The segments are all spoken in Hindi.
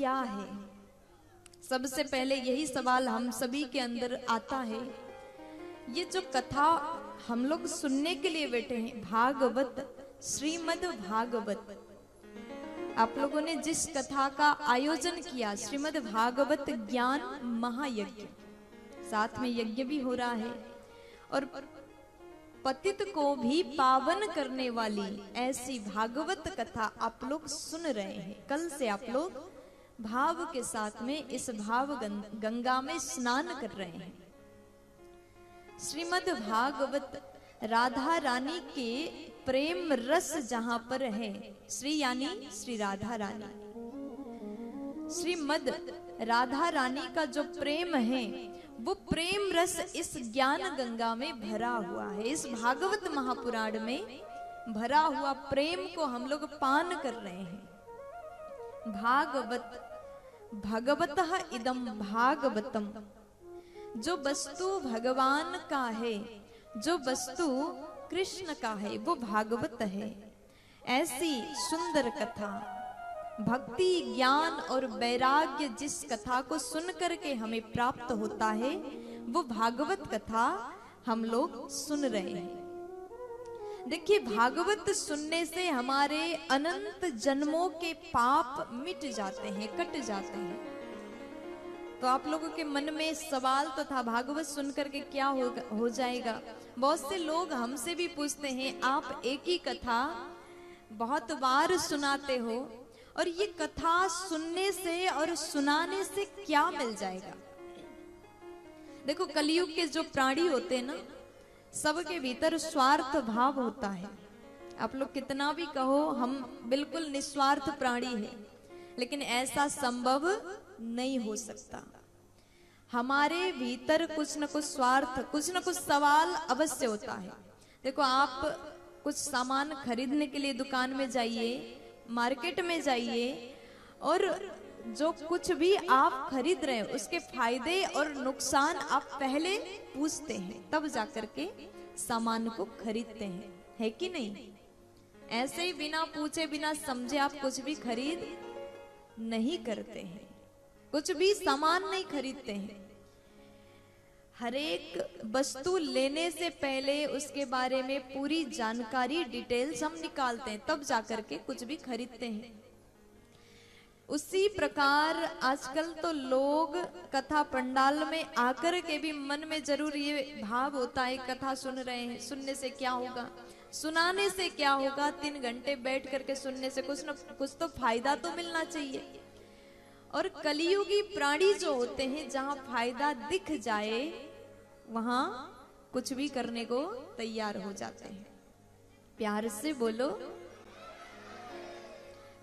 क्या है? सबसे पहले यही सवाल हम सभी के अंदर आता है। ये जो कथा हम लोग सुनने के लिए बैठे हैं, भागवत, श्रीमद् भागवत, आप लोगों ने जिस कथा का आयोजन किया, श्रीमद् भागवत ज्ञान महायज्ञ, साथ में यज्ञ भी हो रहा है और पतित को भी पावन करने वाली ऐसी भागवत कथा आप लोग सुन रहे हैं। कल से आप लोग भाव के साथ में इस भाव गंगा में स्नान कर रहे हैं। श्रीमद् भागवत राधा रानी के प्रेम रस जहां पर है, श्री यानी श्री राधा रानी, श्रीमद् राधा रानी का जो प्रेम है वो प्रेम रस इस ज्ञान गंगा में भरा हुआ है। इस भागवत महापुराण में भरा हुआ प्रेम को हम लोग पान कर रहे हैं। भागवत भगवतः इदम भागवतम, जो वस्तु भगवान का है, जो वस्तु कृष्ण का है, वो भागवत है। ऐसी सुंदर कथा, भक्ति, ज्ञान और वैराग्य जिस कथा को सुन करके हमें प्राप्त होता है, वो भागवत कथा हम लोग सुन रहे हैं। देखिए, भागवत सुनने से हमारे अनंत जन्मों के पाप मिट जाते हैं, कट जाते हैं। तो आप लोगों के मन में सवाल तो था, भागवत सुन करके क्या हो जाएगा? बहुत से लोग हमसे भी पूछते हैं, आप एक ही कथा बहुत बार सुनाते हो और ये कथा सुनने से और सुनाने से क्या मिल जाएगा? देखो, कलयुग के जो प्राणी होते हैं ना, सबके भीतर स्वार्थ भाव होता है। आप लोग कितना भी कहो हम बिल्कुल निस्वार्थ प्राणी हैं, लेकिन ऐसा संभव नहीं हो सकता। हमारे भीतर कुछ न कुछ स्वार्थ, कुछ न कुछ सवाल अवश्य होता है। देखो, आप कुछ सामान खरीदने के लिए दुकान में जाइए, मार्केट में जाइए, और जो कुछ भी आप खरीद रहे हैं उसके फायदे और नुकसान आप पहले पूछते हैं, तब जाकर के सामान को खरीदते हैं, है कि नहीं? ऐसे ही बिना पूछे बिना समझे आप कुछ भी खरीद नहीं करते हैं, कुछ भी सामान नहीं खरीदते हैं। हर एक वस्तु लेने से पहले उसके बारे में पूरी जानकारी, डिटेल्स हम निकालते हैं, तब जाकर के कुछ भी खरीदते हैं। उसी प्रकार आजकल तो लोग कथा पंडाल में आकर के भी मन में जरूर ये भाव होता है, कथा सुन रहे हैं, सुनने से क्या होगा, सुनाने से क्या होगा? 3 घंटे बैठ करके सुनने से कुछ न कुछ तो फायदा तो मिलना चाहिए। और कलियुगी प्राणी जो होते हैं, जहां फायदा दिख जाए वहां कुछ भी करने को तैयार हो जाते हैं। प्यार से बोलो।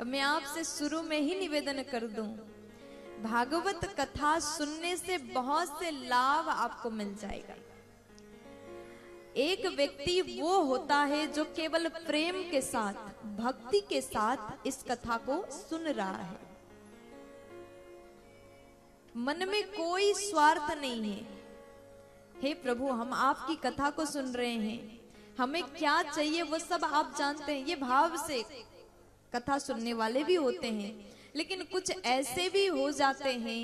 मैं आपसे शुरू में ही निवेदन कर दूं, भागवत कथा सुनने से बहुत से लाभ आपको मिल जाएगा। एक व्यक्ति वो होता है जो केवल प्रेम के साथ, भक्ति के साथ इस कथा को सुन रहा है। मन में कोई स्वार्थ नहीं है। हे प्रभु, हम आपकी कथा को सुन रहे हैं, हमें क्या चाहिए वो सब आप जानते हैं। ये भाव से कथा सुनने वाले भी होते हैं, लेकिन कुछ ऐसे भी हो जाते हैं,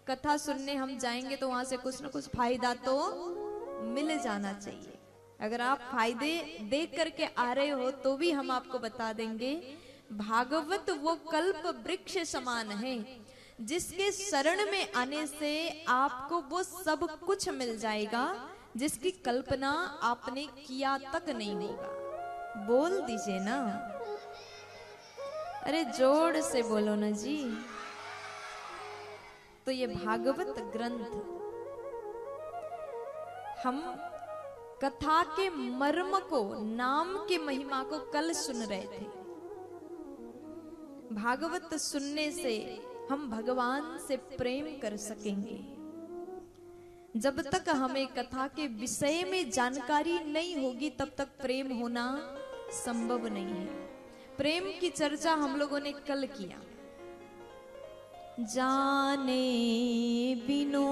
कथा सुनने हम जाएंगे तो वहां से कुछ न कुछ फायदा तो मिल जाना चाहिए। अगर आप फायदे देख करके आ रहे हो तो भी हम आपको बता देंगे, भागवत वो कल्प वृक्ष समान है, जिसके शरण में आने से आपको वो सब कुछ मिल जाएगा जिसकी कल्पना आपने किया तक नहीं होगा। बोल दीजिए ना, अरे जोर से बोलो ना जी। तो ये भागवत ग्रंथ, हम कथा के मर्म को, नाम के महिमा को कल सुन रहे थे। भागवत सुनने से हम भगवान से प्रेम कर सकेंगे। जब तक हमें कथा के विषय में जानकारी नहीं होगी, तब तक प्रेम होना संभव नहीं है। प्रेम की चर्चा हम लोगों ने कल किया। जाने बिनु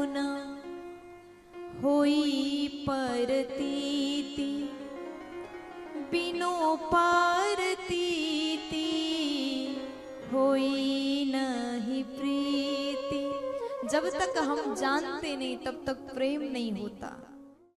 न होई परतीति, बिनु परतीति होई नहीं जब तक हम जानते नहीं तब तक प्रेम नहीं होता।